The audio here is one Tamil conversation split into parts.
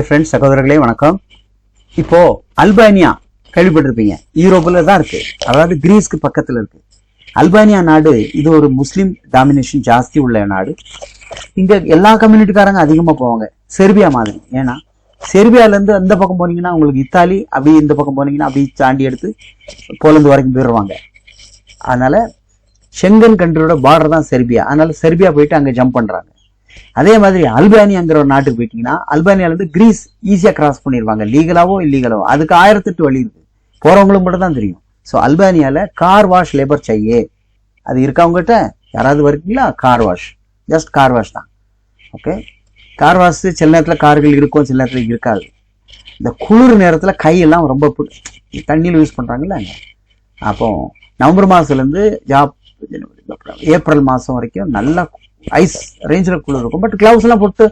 ஃப்ரெண்ட்ஸ், சகோதரர்களே வணக்கம். இப்போ அல்பானியா கேள்விப்பட்டிருப்பீங்க. யூரோப்ல தான் இருக்கு, அதாவது கிரீஸ்க்கு பக்கத்துல இருக்கு. அல்பானியா நாடு இது ஒரு முஸ்லிம் டாமினேஷன் ஜாஸ்தி உள்ள நாடு. இங்க எல்லா கம்யூனிட்டிக்காரங்க அதிகமா போவாங்க, செர்பியா மாதிரி. ஏன்னா செர்பியால இருந்து அந்த பக்கம் போனீங்கன்னா உங்களுக்கு இத்தாலி, அப்படி இந்த பக்கம் போனீங்கன்னா அப்படி தாண்டி எடுத்து போலந்து வரைக்கும் போயிடுவாங்க. அதனால ஷெங்கன் கண்ட்ரியோட பார்டர் தான் செர்பியா. அதனால செர்பியா போயிட்டு அங்க ஜம்ப் பண்றாங்க. அதே மாதிரி அல்பானியாங்கிற ஒரு நாட்டுக்கு போயிட்டீங்கன்னா அல்பானியால இருந்து கிரீஸ் ஈஸியா கிராஸ் பண்ணிடுவாங்க, லீகலாவோ இல்லீகலாவோ. அதுக்கு 1008 வழி இருக்கு, போறவங்களுக்கு மட்டும் தான் தெரியும். ஸோ அல்பானியால கார் வாஷ் லேபர் செய்யே, அது இருக்கவங்ககிட்ட யாராவது வருவீங்களா? Car wash, just car wash தான். ஓகே, கார் வாஷ் சில நேரத்தில் கார்கள் இருக்கும், சில நேரத்தில் இருக்காது. இந்த குளிர் நேரத்தில் கையெல்லாம் ரொம்ப தண்ணியில் யூஸ் பண்றாங்கல்ல. அப்போ நவம்பர் மாசத்துலேருந்து ஏப்ரல் மாசம் வரைக்கும் நல்லா ஐஸ் ரேஞ்சில் குளிர் இருக்கும். பட் கிளவுஸ் எல்லாம் போட்டு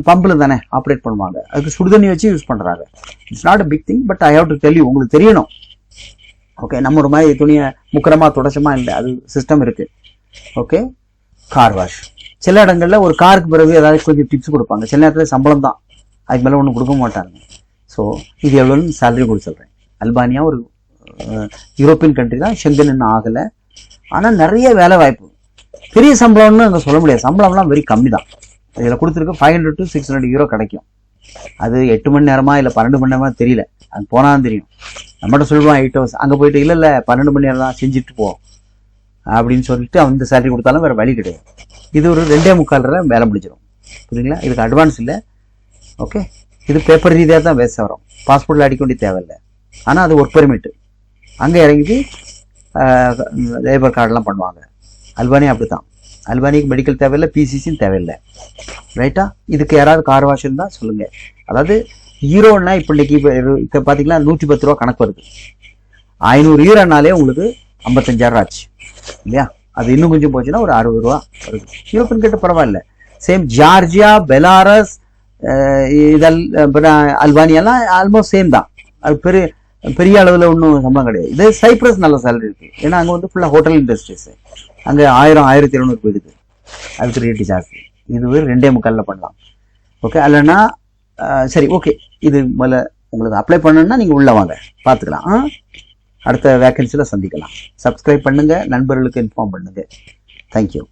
பம்பில் தானே ஆப்ரேட் பண்ணுவாங்க, அதுக்கு சுடுதண்ணி வச்சு யூஸ் பண்றாங்க. It's not a big thing, but I have to tell you, உங்களுக்கு தெரியணும். ஓகே, நம்ம ஒரு மாதிரி துணியை முக்கரமா தொடச்சமா இல்லை, அது சிஸ்டம் இருக்கு. ஓகே, கார் வாஷ் சில இடங்கள்ல ஒரு காருக்கு பிறகு ஏதாவது கொஞ்சம் டிப்ஸ் கொடுப்பாங்க. சில நேரத்தில் சம்பளம் தான், அதுக்கு மேலே ஒன்றும் கொடுக்க மாட்டாங்க. ஸோ இது எவ்வளோன்னு சேலரி கொடுத்து சொல்றேன். அல்பானியா ஒரு யூரோப்பியன் கண்ட்ரி தான், ஷெங்கன் இன்னும் ஆகலை. ஆனால் நிறைய வேலை வாய்ப்பு, பெரிய சம்பளம்னு அங்கே சொல்ல முடியாது. சம்பளம்லாம் வெரி கம்மி தான். இதில் கொடுத்துருக்க 500 to 600 யூரோ கிடைக்கும். அது 8 மணி நேரமா இல்லை 12 மணி நேரமா தெரியல, அது போனாலும் தெரியும். நம்மகிட்ட சொல்லுவான் 8 hours, அங்கே போயிட்டு இல்லை 12 மணி நேரம் தான் செஞ்சுட்டு போ அப்படின்னு சொல்லிட்டு அந்த சேலரி கொடுத்தாலும் வேற வழி கிடையாது. இது ஒரு 2.25 வேலை முடிஞ்சிடும். புரியுங்களா? இதுக்கு அட்வான்ஸ் இல்லை. ஓகே, இது பேப்பர் ரீதியாக தான் வேஸ்ட் வரும், பாஸ்போர்ட்டில் அடிக்க வேண்டிய தேவையில்லை. ஆனால் அது ஒர்க் பெர்மிட், அங்கே இறங்கி லேபர் கார்டெலாம் பண்ணுவாங்க. அல்பானியா அப்படித்தான். அல்பானிக்கு மெடிக்கல் தேவையில்லை, பிசிசியும் தேவையில்லை. ரைட்டா? இதுக்கு யாராவது கார் வாஷ் இருந்தா சொல்லுங்க. அதாவது ஈரோன்னா இப்போ இன்னைக்கு இப்போ பார்த்தீங்கன்னா 110 ரூபா கணக்கு வருது. 500 ஈரோனாலே உங்களுக்கு 55,000 ஆச்சு இல்லையா? அது இன்னும் கொஞ்சம் போச்சுன்னா ஒரு 60 ரூபா வருது. யூரோப்பியன் கிட்ட பரவாயில்ல. சேம் ஜார்ஜியா, பெலாரஸ், இதெல்லாம் அல்பானியாலாம் ஆல்மோஸ்ட் சேம் தான். அது பெரிய அளவில் ஒன்றும் சம்பளம் கிடையாது. இது சைப்ரஸ் நல்ல சேலரி இருக்கு, ஏன்னா அங்கே வந்து ஃபுல்லாக ஹோட்டல் இண்டஸ்ட்ரீஸ். அங்கே 1000-1200 போயிடுது, அதுக்கு ரேட்டு ஜாஸ்தி. இது 2.25 பண்ணலாம். ஓகே, இல்லைன்னா சரி, ஓகே, இது முதல்ல உங்களுக்கு அப்ளை பண்ணணும்னா நீங்கள் உள்ள வாங்க, பார்த்துக்கலாம். அடுத்த வேக்கன்சியில் சந்திக்கலாம். சப்ஸ்கிரைப் பண்ணுங்க, நண்பர்களுக்கு இன்ஃபார்ம் பண்ணுங்க. தேங்க்யூ.